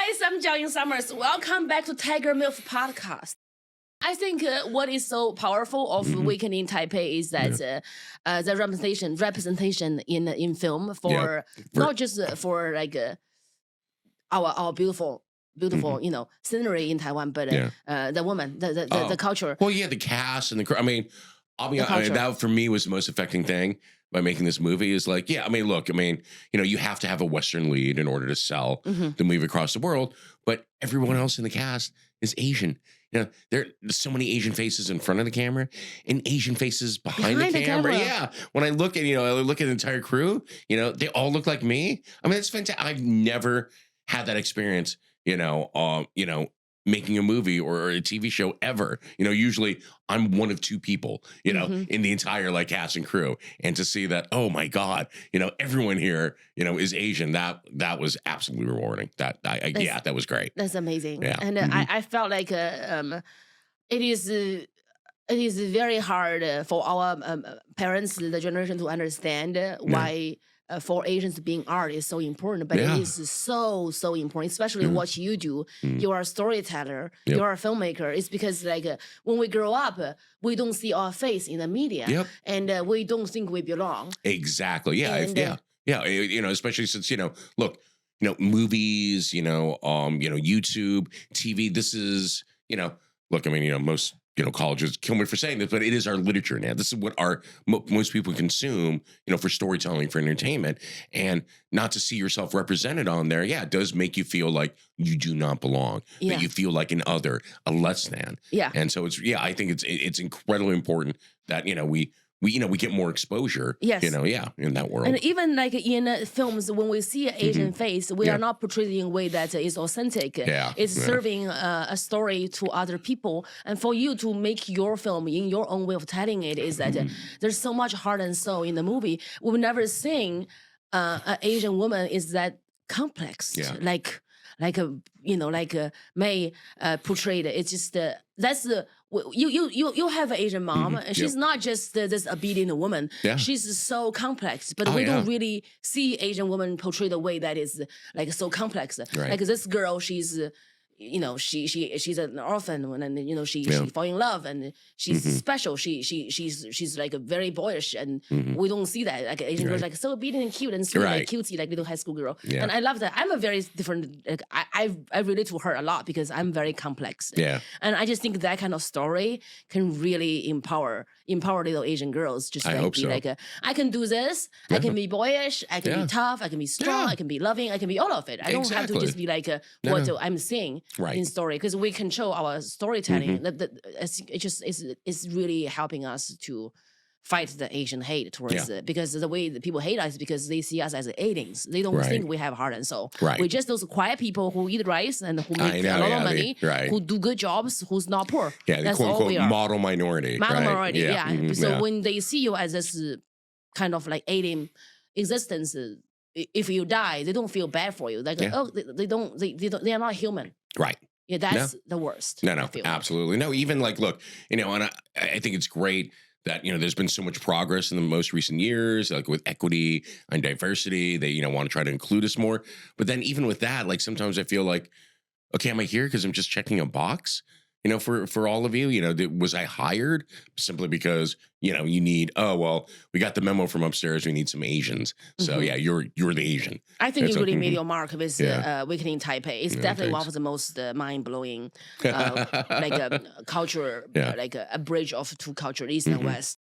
guys, I'm Jiaoying Summers. Welcome back to Tiger MILF Podcast. I think what is so powerful of Weekend in Taipei is that the representation in film for not just for like our beautiful scenery in Taiwan, but the woman, the culture. Well, yeah, the cast and the. I mean, that for me was the most affecting thing by making this movie is like, you have to have a Western lead in order to sell the movie across the world, but everyone else in the cast is Asian. There's so many Asian faces in front of the camera and Asian faces behind the camera. Yeah. When I look at, I look at the entire crew, they all look like me. I mean, it's fantastic. I've never had that experience, making a movie or a TV show ever. Usually I'm one of two people, in the entire cast and crew. And to see that, oh my God, everyone here, is Asian. That was absolutely rewarding. That was great. That's amazing. Yeah. And I felt like it is very hard for our parents, the generation, to understand why for Asians being art is so important, but it is so important, especially what you do. You are a storyteller, you are a filmmaker. It's because when we grow up, we don't see our face in the media and we don't think we belong. Exactly. Yeah. Especially since, movies, YouTube, TV, this is, most colleges kill me for saying this, but it is our literature now. This is what most people consume, for storytelling, for entertainment, and not to see yourself represented on there. Yeah, it does make you feel like you do not belong. That you feel like an other, a less than. Yeah, and so I think it's incredibly important that we get more exposure. Yes. In that world. And even in films, when we see an Asian face, we are not portrayed in a way that is authentic. Yeah. It's serving a story to other people. And for you to make your film in your own way of telling it is that there's so much heart and soul in the movie. We've never seen an Asian woman is that complex. Yeah. Like May portrayed. It's just that's the you have an Asian mom. And she's not just this obedient woman. Yeah. She's so complex, but we don't really see Asian women portrayed the way that is so complex. Right. Like this girl, she's she's an orphan, and she fall in love, and she's special. She's very boyish, and we don't see that. Like Asian girls, so obedient and cute and sweet, cutesy, little high school girl. Yeah. And I love that. I'm a very different. I relate to her a lot because I'm very complex. Yeah. And I just think that kind of story can really empower little Asian girls. Just I can do this. I can be boyish. I can be tough. I can be strong. I can be loving. I can be all of it. I don't have to just be what I'm saying. Right. In story, because we control our storytelling. It's really helping us to fight the Asian hate towards it, because the way that people hate us is because they see us as aliens. They don't think we have heart and soul. Right. We're just those quiet people who eat rice and who make a lot of money, who do good jobs, who's not poor. Yeah, that's quote, all we are. Model minority. Minority, yeah. So when they see you as this kind of alien existence, if you die, they don't feel bad for you. They are not human. Right. Yeah, that's the worst. No, absolutely. No, even look, and I think it's great that, there's been so much progress in the most recent years, with equity and diversity. They, want to try to include us more. But then even with that, sometimes I feel like, okay, am I here because I'm just checking a box? For all of you, was I hired simply because, you need, we got the memo from upstairs. We need some Asians. So you're the Asian. I think you really made your mark with Weekend in Taipei. It's definitely one of the most mind-blowing, culture, a bridge of two cultures, East and West.